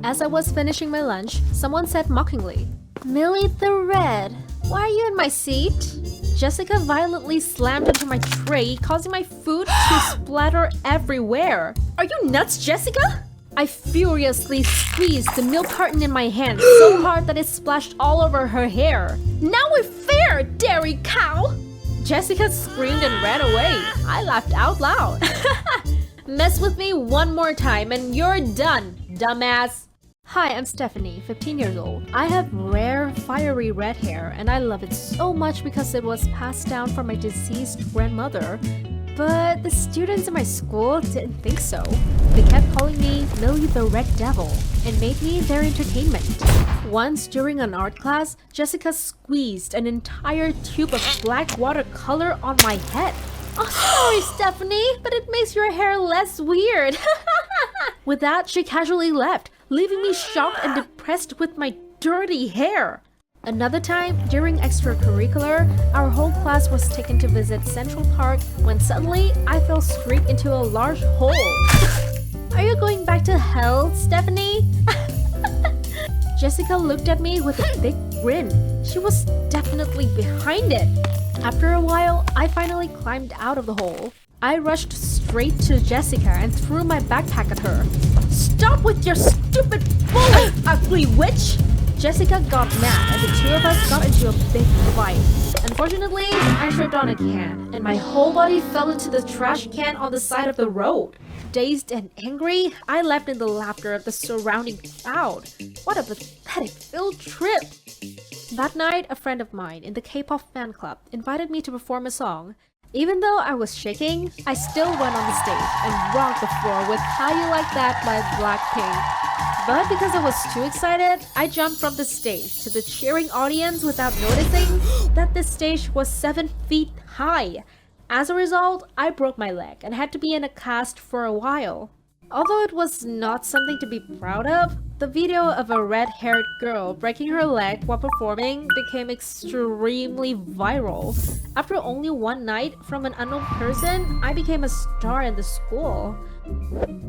As I was finishing my lunch, someone said mockingly, "Millie the Red, why are you in my seat?" Jessica violently slammed into my tray, causing my food to splatter everywhere. "Are you nuts, Jessica?" I furiously squeezed the milk carton in my hand so hard that it splashed all over her hair. "Now we're fair, dairy cow!" Jessica screamed and ran away. I laughed out loud. "Mess with me one more time and you're done, dumbass." Hi, I'm Stephanie, 15 years old. I have rare, fiery red hair and I love it so much because it was passed down from my deceased grandmother. But the students in my school didn't think so. They kept calling me Millie the Red Devil and made me their entertainment. Once during an art class, Jessica squeezed an entire tube of black watercolor on my head. "Oh, sorry, Stephanie, but it makes your hair less weird." With that, she casually left, leaving me shocked and depressed with my dirty hair. Another time, during extracurricular, our whole class was taken to visit Central Park when suddenly I fell straight into a large hole. "Are you going back to hell, Stephanie?" Jessica looked at me with a big grin. She was definitely behind it. After a while, I finally climbed out of the hole. I rushed straight to Jessica and threw my backpack at her. "Stop with your stupid bully, ugly witch!" Jessica got mad and the two of us got into a big fight. Unfortunately, I tripped on a can and my whole body fell into the trash can on the side of the road. Dazed and angry, I left in the laughter of the surrounding crowd. What a pathetic field trip! That night, a friend of mine in the K-pop fan club invited me to perform a song. Even though I was shaking, I still went on the stage and rocked the floor with "How You Like That" by Blackpink. But because I was too excited, I jumped from the stage to the cheering audience without noticing that the stage was 7 feet high. As a result, I broke my leg and had to be in a cast for a while. Although it was not something to be proud of, the video of a red-haired girl breaking her leg while performing became extremely viral. After only one night from an unknown person, I became a star in the school.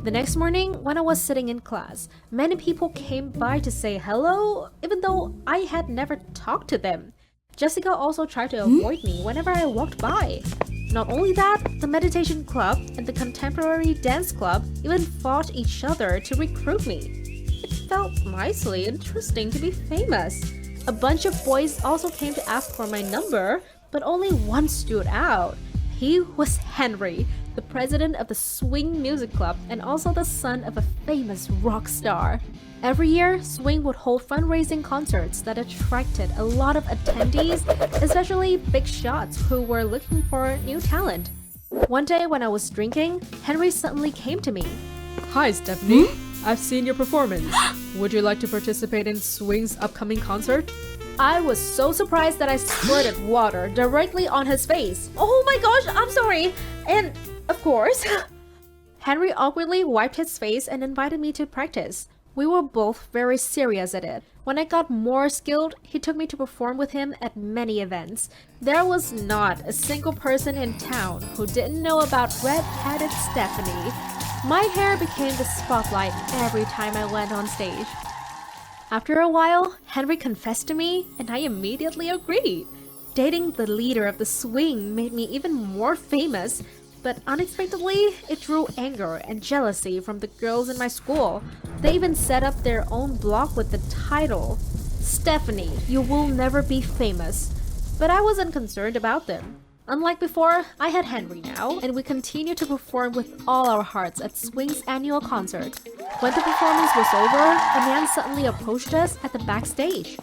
The next morning, when I was sitting in class, many people came by to say hello, even though I had never talked to them. Jessica also tried to avoid me whenever I walked by. Not only that, the meditation club and the contemporary dance club even fought each other to recruit me. It felt nicely interesting to be famous. A bunch of boys also came to ask for my number, but only one stood out. He was Henry, the president of the Swing Music Club and also the son of a famous rock star. Every year, Swing would hold fundraising concerts that attracted a lot of attendees, especially big shots who were looking for new talent. One day when I was drinking, Henry suddenly came to me. "Hi, Stephanie. I've seen your performance. Would you like to participate in Swing's upcoming concert?" I was so surprised that I squirted water directly on his face. "Oh my gosh, I'm sorry. And of course." Henry awkwardly wiped his face and invited me to practice. We were both very serious at it. When I got more skilled, he took me to perform with him at many events. There was not a single person in town who didn't know about red-headed Stephanie. My hair became the spotlight every time I went on stage. After a while, Henry confessed to me, and I immediately agreed. Dating the leader of the Swing made me even more famous, but unexpectedly, it drew anger and jealousy from the girls in my school. They even set up their own blog with the title, "Stephanie, you will never be famous." But I wasn't concerned about them. Unlike before, I had Henry now, and we continued to perform with all our hearts at Swing's annual concert. When the performance was over, a man suddenly approached us at the backstage.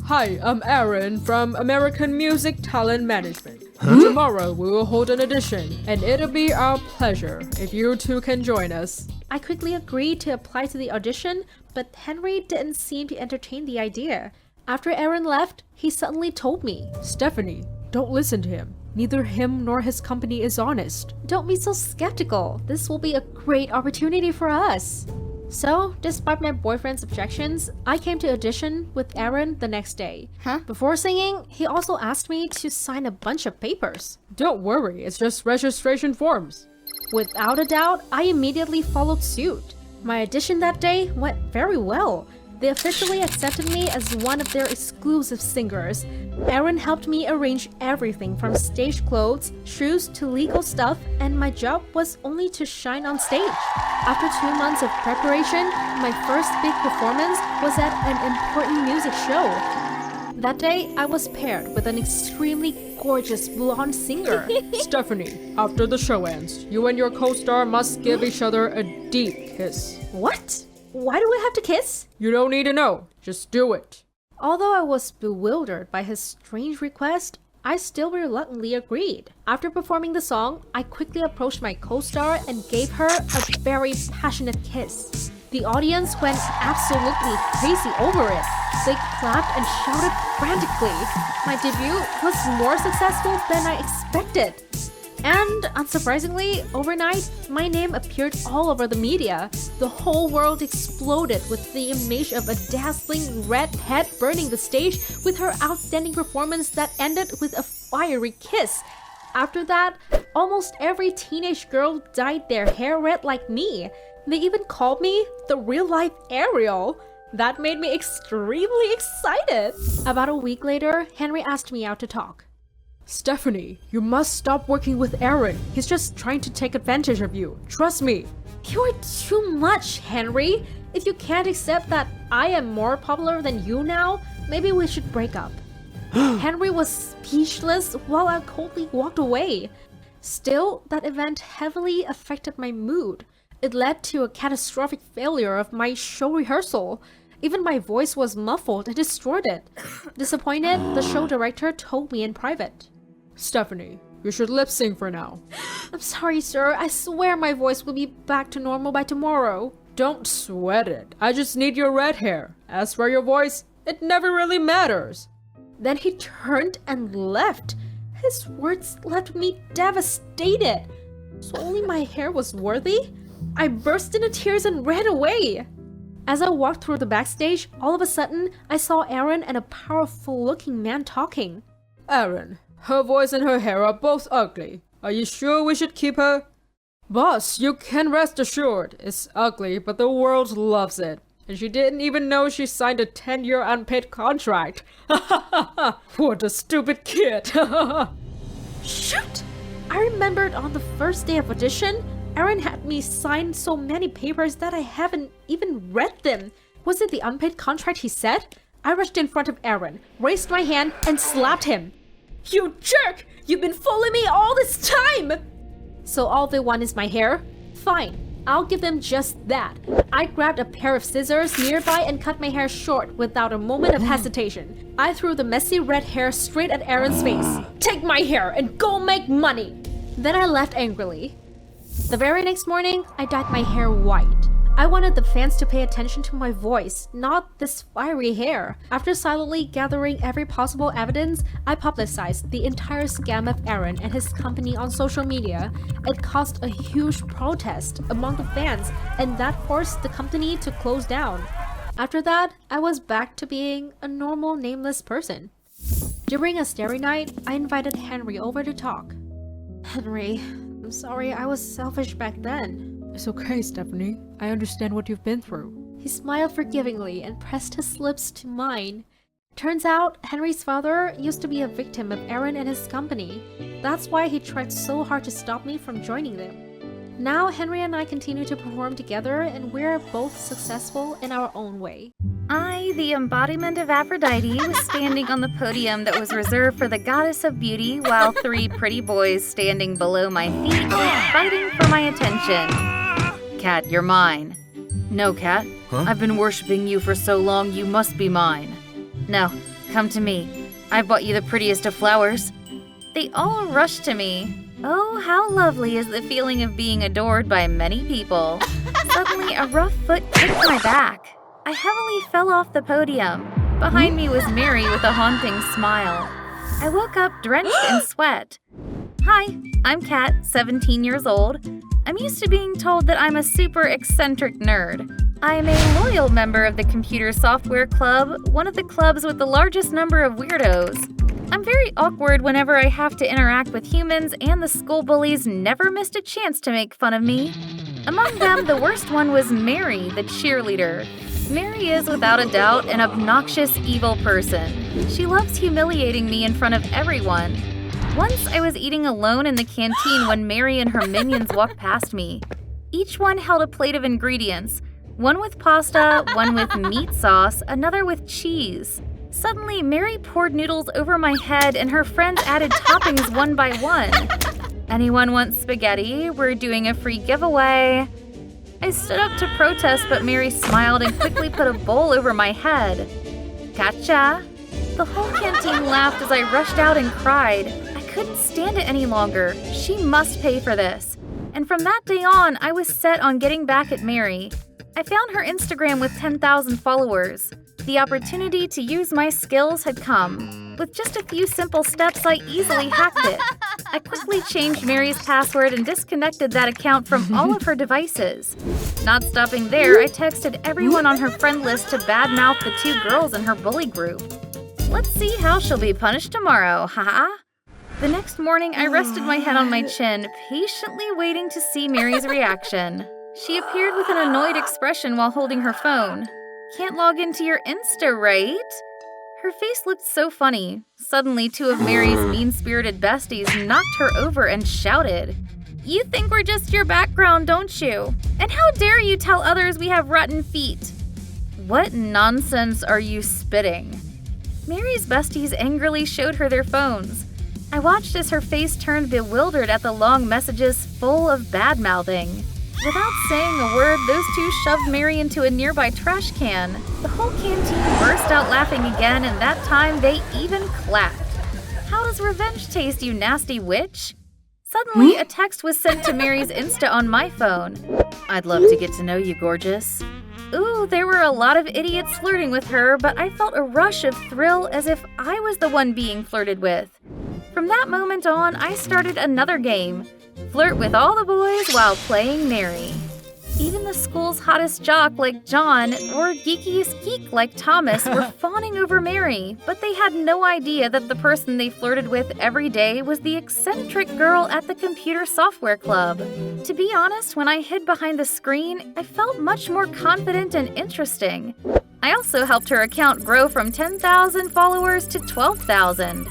"Hi, I'm Aaron from American Music Talent Management. Tomorrow we will hold an audition, and it'll be our pleasure if you two can join us." I quickly agreed to apply to the audition, but Henry didn't seem to entertain the idea. After Aaron left, he suddenly told me, "Stephanie, don't listen to him. Neither him nor his company is honest." "Don't be so skeptical. This will be a great opportunity for us." So, despite my boyfriend's objections, I came to audition with Aaron the next day. Before singing, he also asked me to sign a bunch of papers. "Don't worry, it's just registration forms." Without a doubt, I immediately followed suit. My audition that day went very well. They officially accepted me as one of their exclusive singers. Aaron helped me arrange everything from stage clothes, shoes to legal stuff, and my job was only to shine on stage. After 2 months of preparation, my first big performance was at an important music show. That day, I was paired with an extremely gorgeous blonde singer. Stephanie, after the show ends, you and your co-star must give each other a deep kiss. What? Why do we have to kiss? You don't need to know. Just do it. Although I was bewildered by his strange request, I still reluctantly agreed. After performing the song, I quickly approached my co-star and gave her a very passionate kiss. The audience went absolutely crazy over it. They clapped and shouted frantically. My debut was more successful than I expected. And unsurprisingly, overnight, my name appeared all over the media. The whole world exploded with the image of a dazzling redhead burning the stage with her outstanding performance that ended with a fiery kiss. After that, almost every teenage girl dyed their hair red like me. They even called me the real-life Ariel. That made me extremely excited. About a week later, Henry asked me out to talk. Stephanie, you must stop working with Aaron. He's just trying to take advantage of you. Trust me. You're too much, Henry. If you can't accept that I am more popular than you now, maybe we should break up. Henry was speechless while I coldly walked away. Still, that event heavily affected my mood. It led to a catastrophic failure of my show rehearsal. Even my voice was muffled and distorted. Disappointed, the show director told me in private. Stephanie, you should lip sync for now. I'm sorry, sir. I swear my voice will be back to normal by tomorrow. Don't sweat it. I just need your red hair. As for your voice, it never really matters. Then he turned and left. His words left me devastated. So only my hair was worthy? I burst into tears and ran away. As I walked through the backstage, all of a sudden, I saw Aaron and a powerful-looking man talking. Aaron, her voice and her hair are both ugly. Are you sure we should keep her? Boss, you can rest assured. It's ugly, but the world loves it. And she didn't even know she signed a 10-year unpaid contract. What a stupid kid. Shoot! I remembered on the first day of audition, Aaron had me sign so many papers that I haven't even read them. Was it the unpaid contract he said? I rushed in front of Aaron, raised my hand, and slapped him. You jerk! You've been fooling me all this time! So all they want is my hair? Fine, I'll give them just that. I grabbed a pair of scissors nearby and cut my hair short without a moment of hesitation. I threw the messy red hair straight at Aaron's face. Take my hair and go make money! Then I left angrily. The very next morning, I dyed my hair white. I wanted the fans to pay attention to my voice, not this fiery hair. After silently gathering every possible evidence, I publicized the entire scam of Aaron and his company on social media. It caused a huge protest among the fans, and that forced the company to close down. After that, I was back to being a normal, nameless person. During a starry night, I invited Henry over to talk. Henry, I'm sorry I was selfish back then. It's okay, Stephanie. I understand what you've been through. He smiled forgivingly and pressed his lips to mine. Turns out, Henry's father used to be a victim of Aaron and his company. That's why he tried so hard to stop me from joining them. Now, Henry and I continue to perform together, and we're both successful in our own way. I, the embodiment of Aphrodite, was standing on the podium that was reserved for the goddess of beauty, while 3 pretty boys standing below my feet were fighting for my attention. Cat, you're mine. No, Cat. Huh? I've been worshipping you for so long, you must be mine. No, come to me. I've bought you the prettiest of flowers. They all rushed to me. Oh, how lovely is the feeling of being adored by many people. Suddenly, a rough foot kicked my back. I heavily fell off the podium. Behind me was Mary with a haunting smile. I woke up drenched in sweat. Hi, I'm Kat, 17 years old. I'm used to being told that I'm a super eccentric nerd. I'm a loyal member of the Computer Software Club, one of the clubs with the largest number of weirdos. I'm very awkward whenever I have to interact with humans, and the school bullies never missed a chance to make fun of me. Among them, the worst one was Mary, the cheerleader. Mary is, without a doubt, an obnoxious, evil person. She loves humiliating me in front of everyone. Once I was eating alone in the canteen when Mary and her minions walked past me. Each one held a plate of ingredients, one with pasta, one with meat sauce, another with cheese. Suddenly, Mary poured noodles over my head and her friends added toppings one by one. Anyone want spaghetti? We're doing a free giveaway. I stood up to protest, but Mary smiled and quickly put a bowl over my head. Gotcha. The whole canteen laughed as I rushed out and cried. I couldn't stand it any longer. She must pay for this. And from that day on, I was set on getting back at Mary. I found her Instagram with 10,000 followers. The opportunity to use my skills had come. With just a few simple steps, I easily hacked it. I quickly changed Mary's password and disconnected that account from all of her devices. Not stopping there, I texted everyone on her friend list to badmouth the 2 girls in her bully group. Let's see how she'll be punished tomorrow, haha. The next morning, I rested my head on my chin, patiently waiting to see Mary's reaction. She appeared with an annoyed expression while holding her phone. Can't log into your Insta, right? Her face looked so funny. Suddenly, 2 of Mary's mean-spirited besties knocked her over and shouted, "You think we're just your background, don't you? And how dare you tell others we have rotten feet?" What nonsense are you spitting? Mary's besties angrily showed her their phones. I watched as her face turned bewildered at the long messages full of bad-mouthing. Without saying a word, those 2 shoved Mary into a nearby trash can. The whole canteen burst out laughing again, and that time they even clapped. How does revenge taste, you nasty witch? Suddenly, a text was sent to Mary's Insta on my phone. I'd love to get to know you, gorgeous. Ooh, there were a lot of idiots flirting with her, but I felt a rush of thrill as if I was the one being flirted with. From that moment on, I started another game. Flirt with all the boys while playing Mary. Even the school's hottest jock like John or geekiest geek like Thomas were fawning over Mary, but they had no idea that the person they flirted with every day was the eccentric girl at the computer software club. To be honest, when I hid behind the screen, I felt much more confident and interesting. I also helped her account grow from 10,000 followers to 12,000.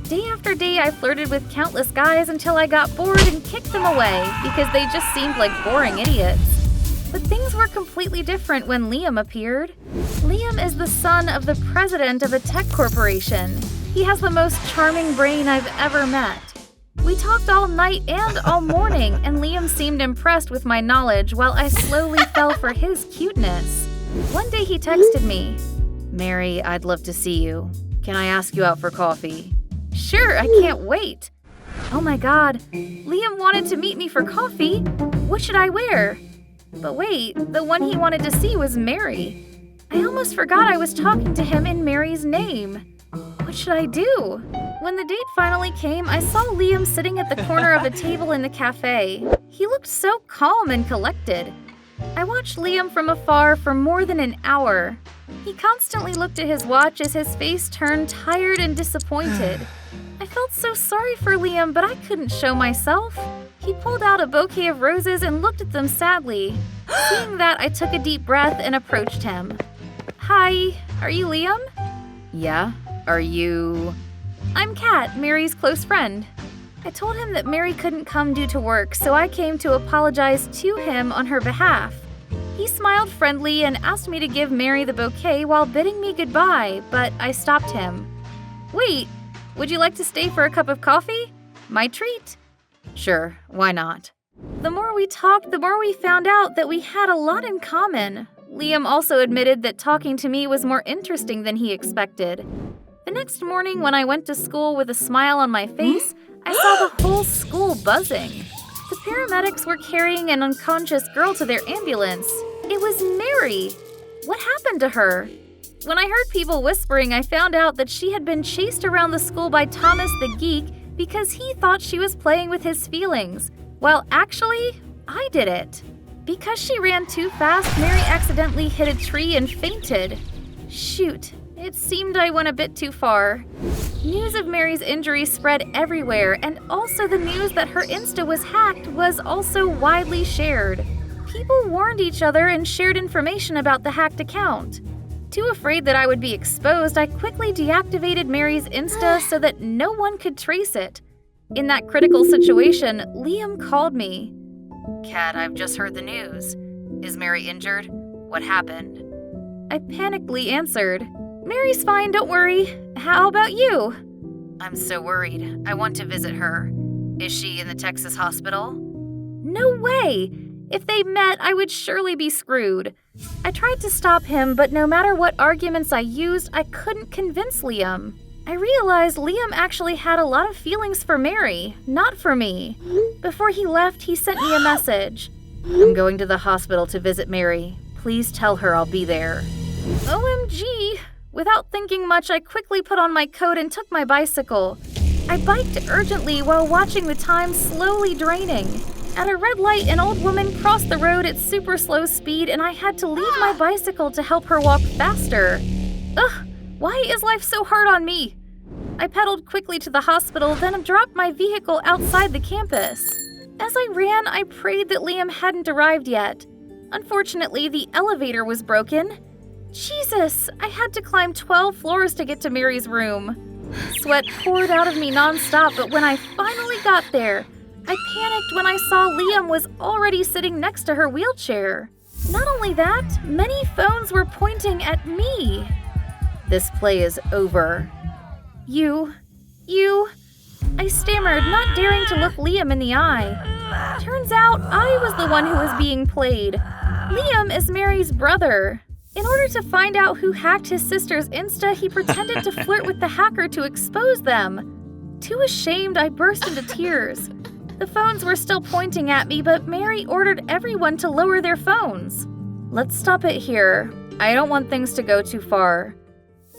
Day after day, I flirted with countless guys until I got bored and kicked them away because they just seemed like boring idiots. But things were completely different when Liam appeared. Liam is the son of the president of a tech corporation. He has the most charming brain I've ever met. We talked all night and all morning, and Liam seemed impressed with my knowledge while I slowly fell for his cuteness. One day he texted me, "Mary, I'd love to see you. Can I ask you out for coffee?" Sure, I can't wait. Oh my god, Liam wanted to meet me for coffee. What should I wear? But wait, the one he wanted to see was Mary. I almost forgot I was talking to him in Mary's name. What should I do? When the date finally came, I saw Liam sitting at the corner of a table in the cafe. He looked so calm and collected. I watched Liam from afar for more than an hour. He constantly looked at his watch as his face turned tired and disappointed. I felt so sorry for Liam, but I couldn't show myself. He pulled out a bouquet of roses and looked at them sadly. Seeing that, I took a deep breath and approached him. Hi, are you Liam? Yeah, are you? I'm Kat, Mary's close friend. I told him that Mary couldn't come due to work, so I came to apologize to him on her behalf. He smiled friendly and asked me to give Mary the bouquet while bidding me goodbye, but I stopped him. Wait, would you like to stay for a cup of coffee? My treat. Sure, why not? The more we talked, the more we found out that we had a lot in common. Liam also admitted that talking to me was more interesting than he expected. The next morning, when I went to school with a smile on my face, I saw the whole school buzzing. The paramedics were carrying an unconscious girl to their ambulance. It was Mary. What happened to her? When I heard people whispering, I found out that she had been chased around the school by Thomas the Geek because he thought she was playing with his feelings, while actually, I did it. Because she ran too fast, Mary accidentally hit a tree and fainted. Shoot, it seemed I went a bit too far. News of Mary's injury spread everywhere, and also the news that her Insta was hacked was also widely shared. People warned each other and shared information about the hacked account. Too afraid that I would be exposed, I quickly deactivated Mary's Insta so that no one could trace it. In that critical situation, Liam called me. "Kat, I've just heard the news. Is Mary injured? What happened?" I panickedly answered, "Mary's fine, don't worry. How about you?" "I'm so worried. I want to visit her. Is she in the Texas hospital?" "No way! If they met, I would surely be screwed." I tried to stop him, but no matter what arguments I used, I couldn't convince Liam. I realized Liam actually had a lot of feelings for Mary, not for me. Before he left, he sent me a message. "I'm going to the hospital to visit Mary. Please tell her I'll be there." OMG! Without thinking much, I quickly put on my coat and took my bicycle. I biked urgently while watching the time slowly draining. At a red light, an old woman crossed the road at super slow speed, and I had to leave my bicycle to help her walk faster. Ugh, why is life so hard on me? I pedaled quickly to the hospital, then dropped my vehicle outside the campus. As I ran, I prayed that Liam hadn't arrived yet. Unfortunately, the elevator was broken. Jesus, I had to climb 12 floors to get to Mary's room. Sweat poured out of me nonstop, but when I finally got there, I panicked when I saw Liam was already sitting next to her wheelchair. Not only that, many phones were pointing at me. "This play is over." You... I stammered, not daring to look Liam in the eye. Turns out I was the one who was being played. Liam is Mary's brother. In order to find out who hacked his sister's Insta, he pretended to flirt with the hacker to expose them. Too ashamed, I burst into tears. The phones were still pointing at me, but Mary ordered everyone to lower their phones. "Let's stop it here. I don't want things to go too far."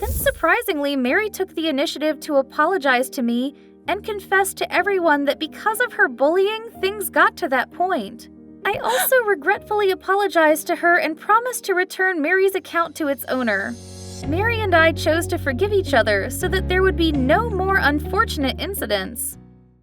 Then surprisingly, Mary took the initiative to apologize to me and confessed to everyone that because of her bullying, things got to that point. I also regretfully apologized to her and promised to return Mary's account to its owner. Mary and I chose to forgive each other so that there would be no more unfortunate incidents.